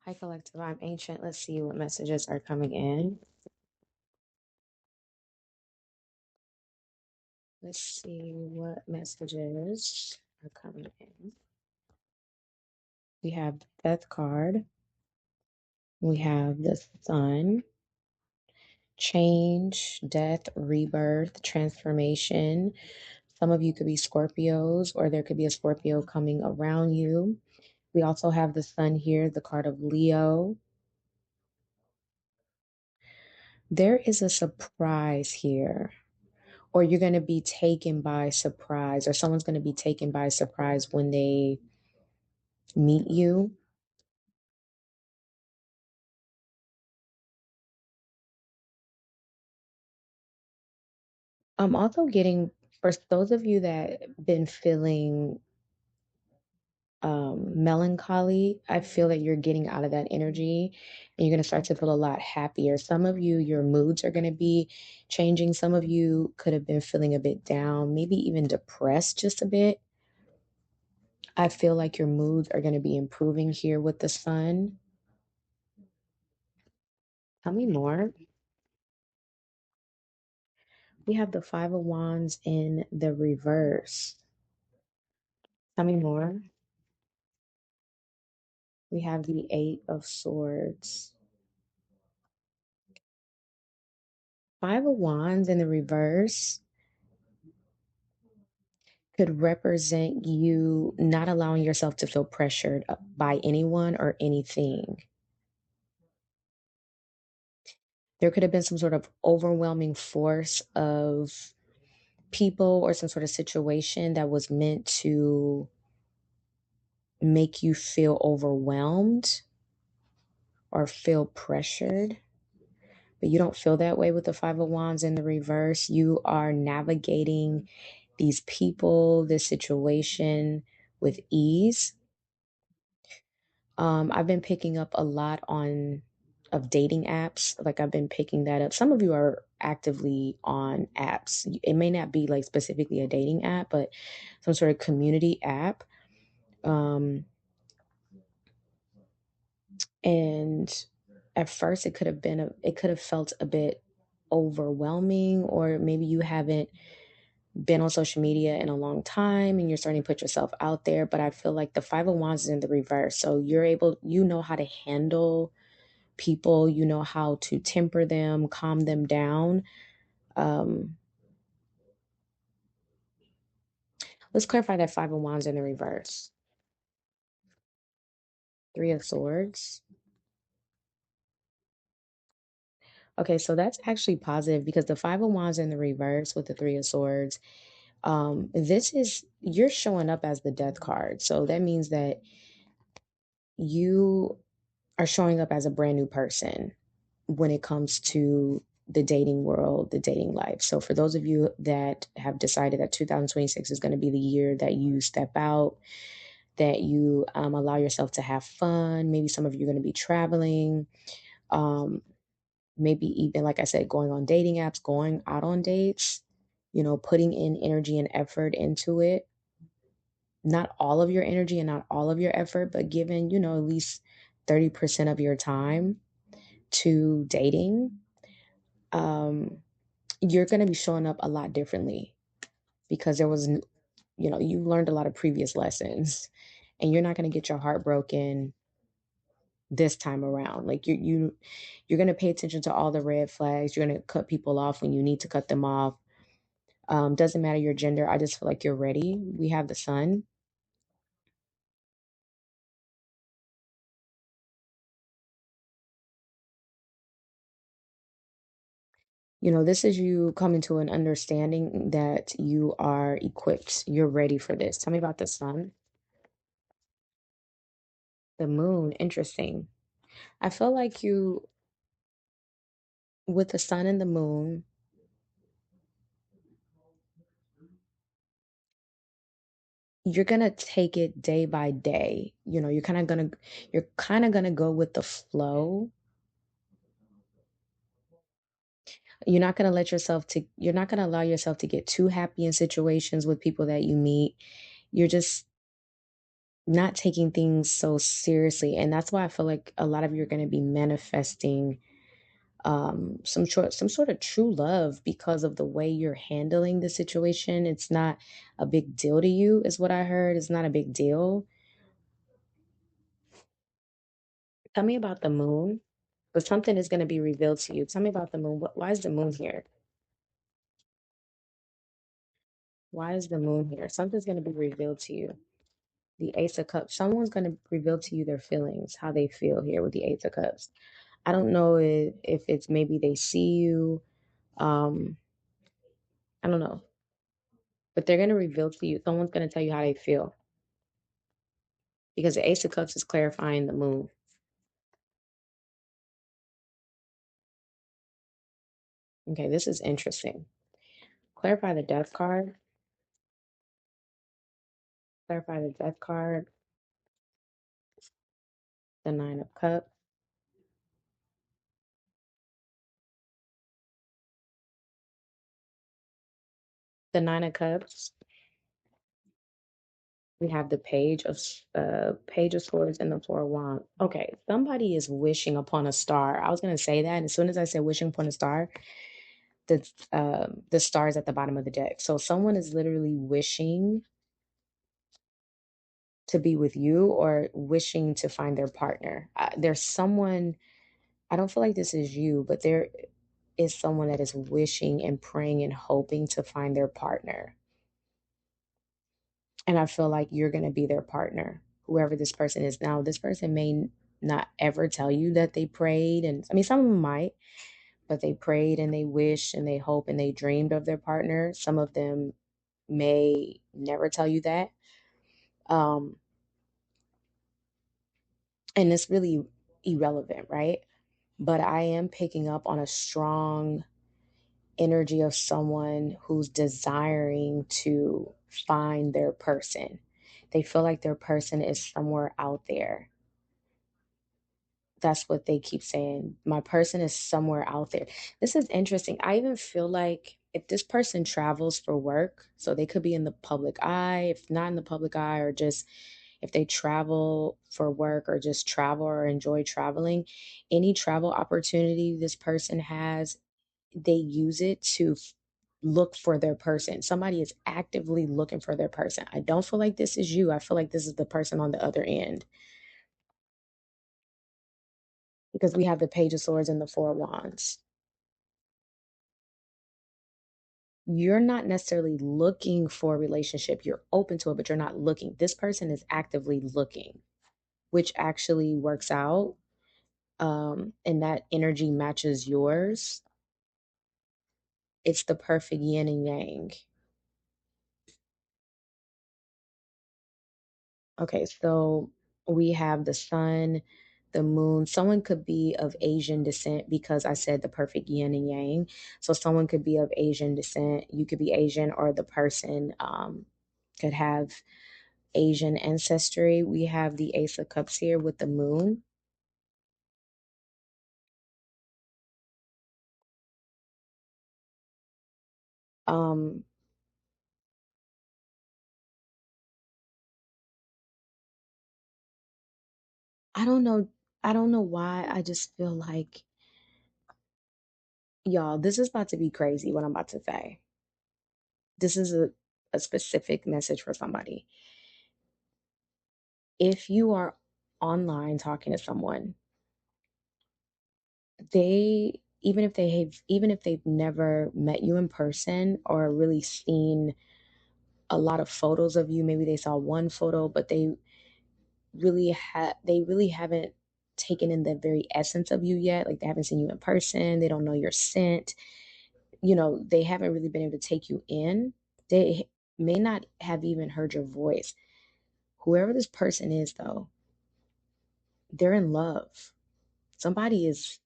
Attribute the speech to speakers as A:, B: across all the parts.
A: Hi, Collective. I'm Ancient. Let's see what messages are coming in. Let's see what messages are coming in. We have the Death card. We have the Sun, change, death, rebirth, transformation. Some of you could be Scorpios, or there could be a Scorpio coming around you. We also have the Sun here, the card of Leo. There is a surprise here, or you're going to be taken by surprise, or someone's going to be taken by surprise when they meet you. I'm also getting, for those of you that been feeling melancholy, I feel that you're getting out of that energy and you're going to start to feel a lot happier. Some of you, your moods are going to be changing. Some of you could have been feeling a bit down, maybe even depressed just a bit. I feel like your moods are going to be improving here with the Sun. Tell me more. We have the Five of Wands in the reverse. Tell me more. We have the Eight of Swords. Five of Wands in the reverse could represent you not allowing yourself to feel pressured by anyone or anything. There could have been some sort of overwhelming force of people or some sort of situation that was meant to make you feel overwhelmed or feel pressured. But you don't feel that way with the Five of Wands in the reverse. You are navigating these people, this situation with ease. I've been picking up a lot on of dating apps. Like I've been picking that up. Some of you are actively on apps. It may not be like specifically a dating app, but some sort of community app. Um, and at first it could have been it could have felt a bit overwhelming, or maybe you haven't been on social media in a long time and you're starting to put yourself out there. But I feel like the Five of Wands is in the reverse, so you know how to handle people, you know how to temper them, calm them down. um let's clarify that Five of Wands in the reverse. Three of Swords. Okay, so that's actually positive because the Five of Wands in the reverse with the Three of Swords, this is, you're showing up as the Death card. So that means that you are showing up as a brand new person when it comes to the dating world, the dating life. So for those of you that have decided that 2026 is going to be the year that you step out, that you allow yourself to have fun. Maybe some of you are going to be traveling. Um, maybe even, like I said, going on dating apps, going out on dates, putting in energy and effort into it. Not all of your energy and not all of your effort, but given, at least 30% of your time to dating, um, you're going to be showing up a lot differently because you learned a lot of previous lessons, and you're not going to get your heart broken this time around. Like you're going to pay attention to all the red flags. You're going to cut people off when you need to cut them off. Doesn't matter your gender. I just feel like you're ready. We have the Sun. This is you coming to an understanding that you are equipped. You're ready for this. Tell me about the Sun. The Moon. Interesting. I feel like with the Sun and the Moon, you're gonna take it day by day. You're kind of gonna go with the flow. You're not going to allow yourself to get too happy in situations with people that you meet. You're just not taking things so seriously. And that's why I feel like a lot of you are going to be manifesting some sort of true love because of the way you're handling the situation. It's not a big deal to you, is what I heard. It's not a big deal. Tell me about the moon, but something is going to be revealed to you. Tell me about the moon. Why is the moon here? Why is the moon here? Something's going to be revealed to you. The Ace of Cups. Someone's going to reveal to you their feelings, how they feel here with the Ace of Cups. I don't know if it's maybe they see you. Um, I don't know, but they're going to reveal to you. Someone's going to tell you how they feel because the Ace of Cups is clarifying the moon. Okay, this is interesting. Clarify the Death card. Clarify the Death card. The Nine of Cups. The Nine of Cups. We have the Page of Swords and the Four of Wands. Okay, somebody is wishing upon a star. I was gonna say that, and as soon as I said wishing upon a star, the star is at the bottom of the deck. So someone is literally wishing to be with you or wishing to find their partner. There's someone. I don't feel like this is you, but there is someone that is wishing and praying and hoping to find their partner. And I feel like you're going to be their partner, whoever this person is. Now, this person may not ever tell you that they prayed. And I mean, some of them might, but they prayed and they wished and they hope and they dreamed of their partner. Some of them may never tell you that. Um, and it's really irrelevant, right? But I am picking up on a strong energy of someone who's desiring to find their person. They feel like their person is somewhere out there. That's what they keep saying. My person is somewhere out there. This is interesting. I even feel like if this person travels for work, so they could be in the public eye, if not in the public eye, or just if they travel for work or just travel or enjoy traveling, any travel opportunity this person has, they use it to look for their person. Somebody is actively looking for their person. I don't feel like this is you. I feel like this is the person on the other end because we have the Page of Swords and the Four of Wands. You're not necessarily looking for a relationship. You're open to it, but you're not looking. This person is actively looking, which actually works out. And that energy matches yours. It's the perfect yin and yang. Okay, so we have the sun, the moon. Someone could be of Asian descent because I said the perfect yin and yang. So someone could be of Asian descent. You could be Asian, or the person could have Asian ancestry. We have the Ace of Cups here with the moon. Um, I don't know. I don't know why. I just feel like, y'all, this is about to be crazy what I'm about to say. This is a specific message for somebody. If you are online talking to someone, they even if they've never met you in person or really seen a lot of photos of you, maybe they saw one photo, but they really haven't taken in the very essence of you yet. Like they haven't seen you in person, they don't know your scent, they haven't really been able to take you in. They may not have even heard your voice. Whoever this person is, though, they're in love. Somebody is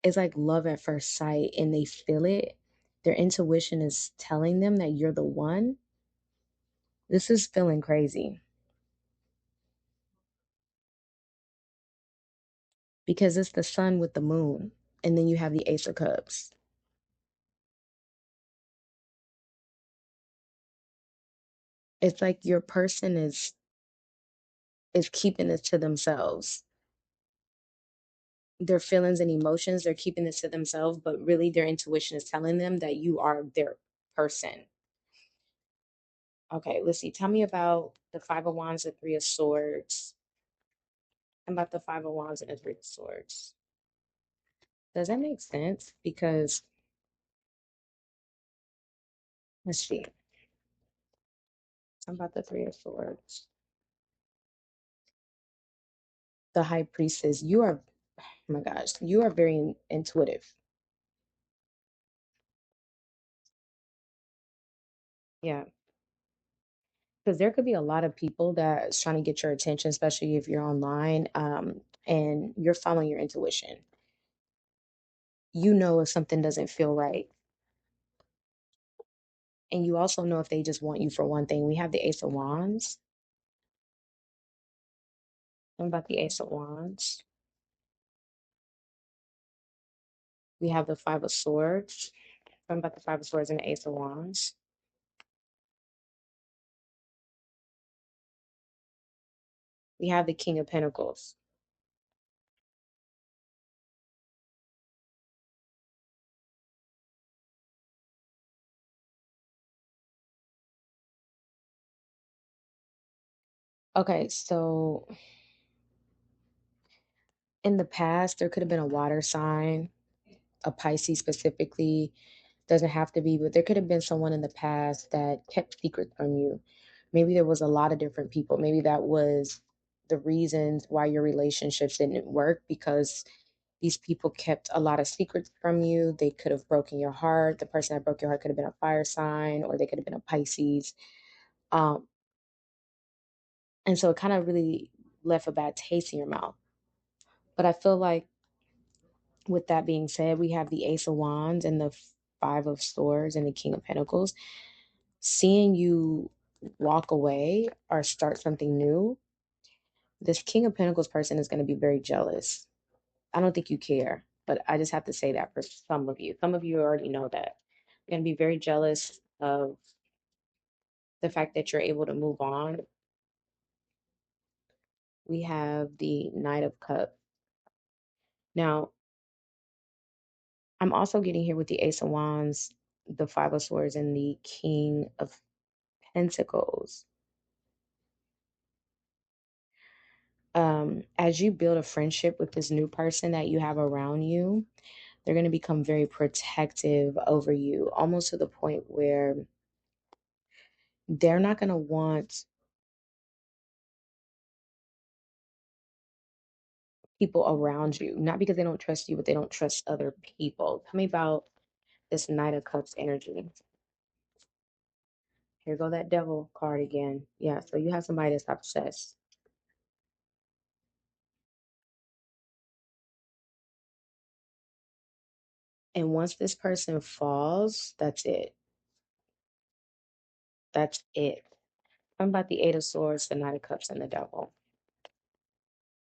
A: It's like love at first sight and they feel it. Their intuition is telling them that you're the one. This is feeling crazy because it's the sun with the moon, and then you have the Ace of Cups. It's like your person is keeping it to themselves. Their feelings and emotions, they're keeping this to themselves, but really their intuition is telling them that you are their person. Okay, let's see. Tell me about the Five of Wands, the Three of Swords. About the Five of Wands and the Three of Swords. Does that make sense? Because let's see. About the Three of Swords. The High Priestess. You are, oh my gosh, you are very intuitive. Yeah. Because there could be a lot of people that's trying to get your attention, especially if you're online, and you're following your intuition. You know if something doesn't feel right. And you also know if they just want you for one thing. We have the Ace of Wands. What about the Ace of Wands? We have the Five of Swords. What about the Five of Swords and the Ace of Wands? We have the King of Pentacles. Okay, so in the past, there could have been a water sign, a Pisces specifically. Doesn't have to be, but there could have been someone in the past that kept secrets from you. Maybe there was a lot of different people. Maybe that was the reasons why your relationships didn't work, because these people kept a lot of secrets from you. They could have broken your heart. The person that broke your heart could have been a fire sign, or they could have been a Pisces. Um, and so it kind of really left a bad taste in your mouth. But I feel like, with that being said, we have the Ace of Wands and the Five of Swords and the King of Pentacles. Seeing you walk away or start something new, this King of Pentacles person is going to be very jealous. I don't think you care, but I just have to say that for some of you. Some of you already know that. You're going to be very jealous of the fact that you're able to move on. We have the Knight of Cups. Now, I'm also getting here with the Ace of Wands, the Five of Swords, and the King of Pentacles. As you build a friendship with this new person that you have around you, they're going to become very protective over you, almost to the point where they're not going to want people around you, not because they don't trust you, but they don't trust other people. Tell me about this Knight of Cups energy. Here go that devil card again. Yeah, so you have somebody that's obsessed. And once this person falls, that's it. That's it. I'm about the Eight of Swords, the Knight of Cups, and the Devil.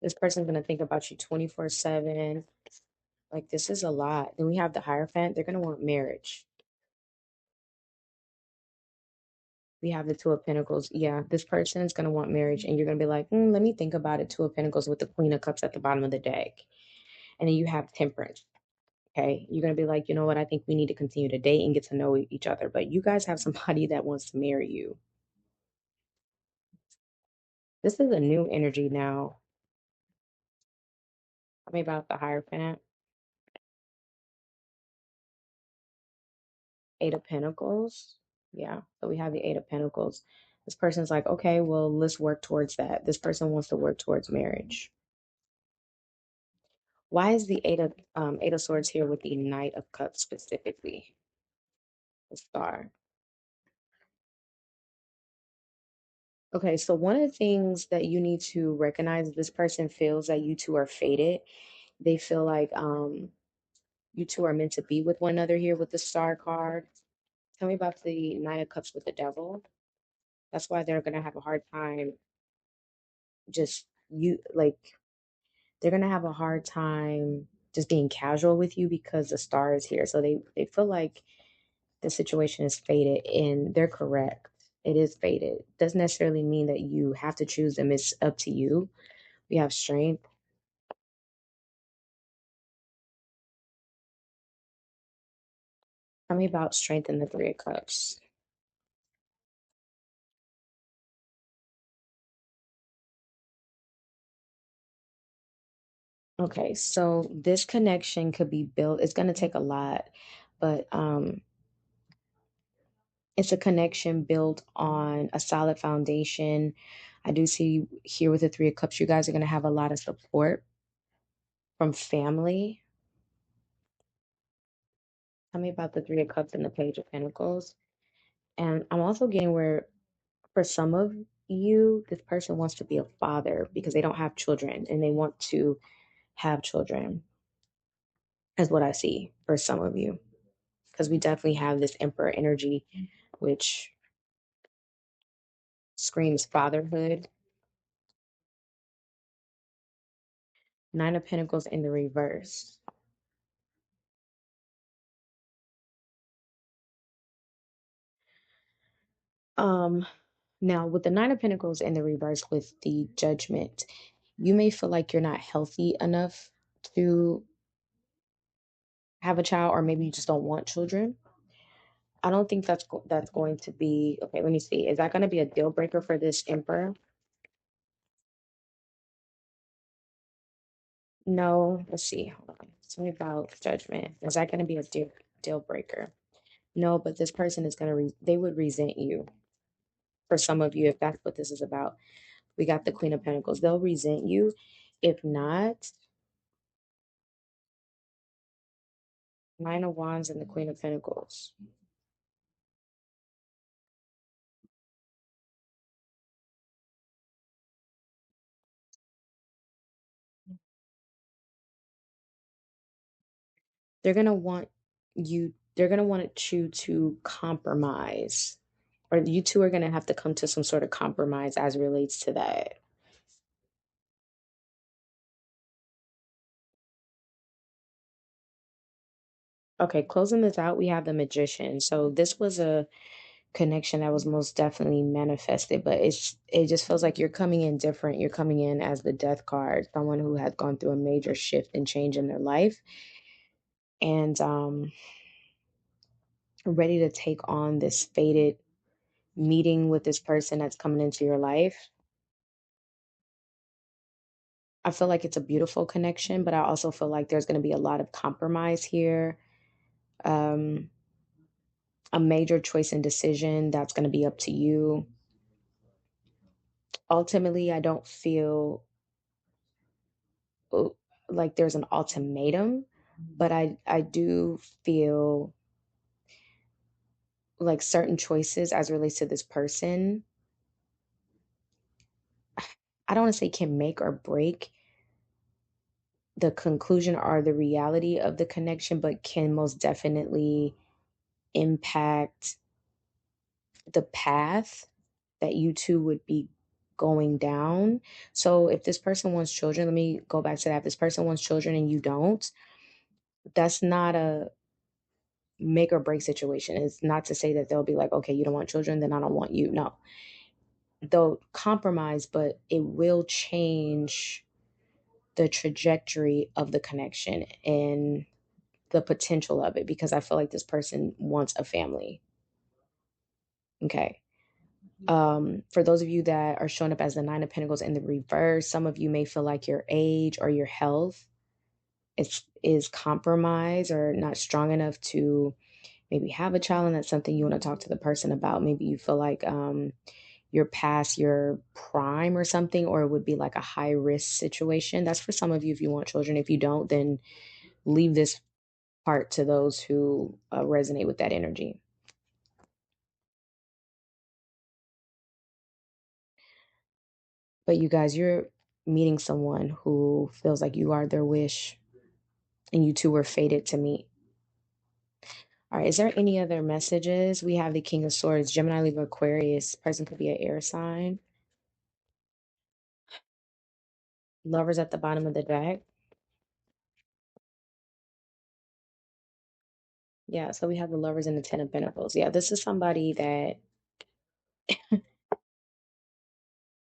A: This person's going to think about you 24/7. Like, this is a lot. Then we have the Hierophant. They're going to want marriage. We have the Two of Pentacles. Yeah, this person is going to want marriage, and you're going to be like, let me think about it. Two of Pentacles with the Queen of Cups at the bottom of the deck. And then you have Temperance. Okay. You're going to be like, you know what? I think we need to continue to date and get to know each other. But you guys have somebody that wants to marry you. This is a new energy now. Tell me about the Hierophant. Eight of Pentacles. Yeah. So we have the Eight of Pentacles. This person's like, okay, well, let's work towards that. This person wants to work towards marriage. Why is the Eight of Swords here with the Knight of Cups specifically? The Star. Okay, so one of the things that you need to recognize, this person feels that you two are fated. They feel like you two are meant to be with one another here with the Star card. Tell me about the Nine of Cups with the Devil. That's why they're gonna have a hard time just you like they're gonna have a hard time just being casual with you because the Star is here. So they feel like the situation is fated, and they're correct. It is fated. Doesn't necessarily mean that you have to choose them. It's up to you. We have strength. Tell me about strength in the Three of Cups. Okay, so this connection could be built. It's going to take a lot, but it's a connection built on a solid foundation. I do see here with the Three of Cups, you guys are going to have a lot of support from family. Tell me about the Three of Cups and the Page of Pentacles. And I'm also getting where, for some of you, this person wants to be a father because they don't have children and they want to have children, is what I see for some of you. Because we definitely have this Emperor energy, which screams fatherhood. Nine of Pentacles in the reverse. Um, Now, with the Nine of Pentacles in the reverse with the Judgment, you may feel like you're not healthy enough to have a child, or maybe you just don't want children. I don't think that's going to be okay. Let me see. Is that going to be a deal breaker for this Emperor? No. Let's see. Hold on. Tell me about Judgment. Is that going to be a deal breaker? No, but this person is going to they would resent you. For some of you, if that's what this is about, we got the Queen of Pentacles. They'll resent you. If not, Nine of Wands and the Queen of Pentacles. They're going to want they're going to want you to compromise, or you two are going to have to come to some sort of compromise as it relates to that. Okay, closing this out, we have the Magician. So this was a connection that was most definitely manifested, but it just feels like you're coming in different. You're coming in as the Death card, someone who has gone through a major shift and change in their life, and ready to take on this fated meeting with this person that's coming into your life. I feel like it's a beautiful connection, but I also feel like there's going to be a lot of compromise here. Um, a major choice and decision that's going to be up to you. Ultimately, I don't feel like there's an ultimatum, but I do feel like certain choices as it relates to this person, I don't want to say can make or break the conclusion or the reality of the connection, but can most definitely impact the path that you two would be going down. So if this person wants children, let me go back to that. If this person wants children and you don't, that's not a make or break situation. It's not to say that they'll be like, okay, you don't want children, then I don't want you. No, they'll compromise, but it will change the trajectory of the connection and the potential of it, because I feel like this person wants a family. Okay. For those of you that are showing up as the Nine of Pentacles in the reverse, some of you may feel like your age or your health is compromised or not strong enough to maybe have a child, and that's something you want to talk to the person about. Maybe you feel like you're past your prime or something, or it would be like a high risk situation. That's for some of you if you want children. If you don't, then leave this part to those who resonate with that energy. But you guys, you're meeting someone who feels like you are their wish, and you two were fated to meet. All right, is there any other messages? We have the King of Swords, Gemini, Libra, Aquarius. Person could be an air sign. Lovers at the bottom of the deck. Yeah, so we have the Lovers and the Ten of Pentacles. Yeah, this is somebody that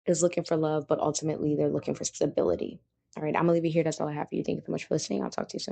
A: is looking for love, but ultimately they're looking for stability. All right, I'm gonna leave it here. That's all I have for you. Thank you so much for listening. I'll talk to you soon.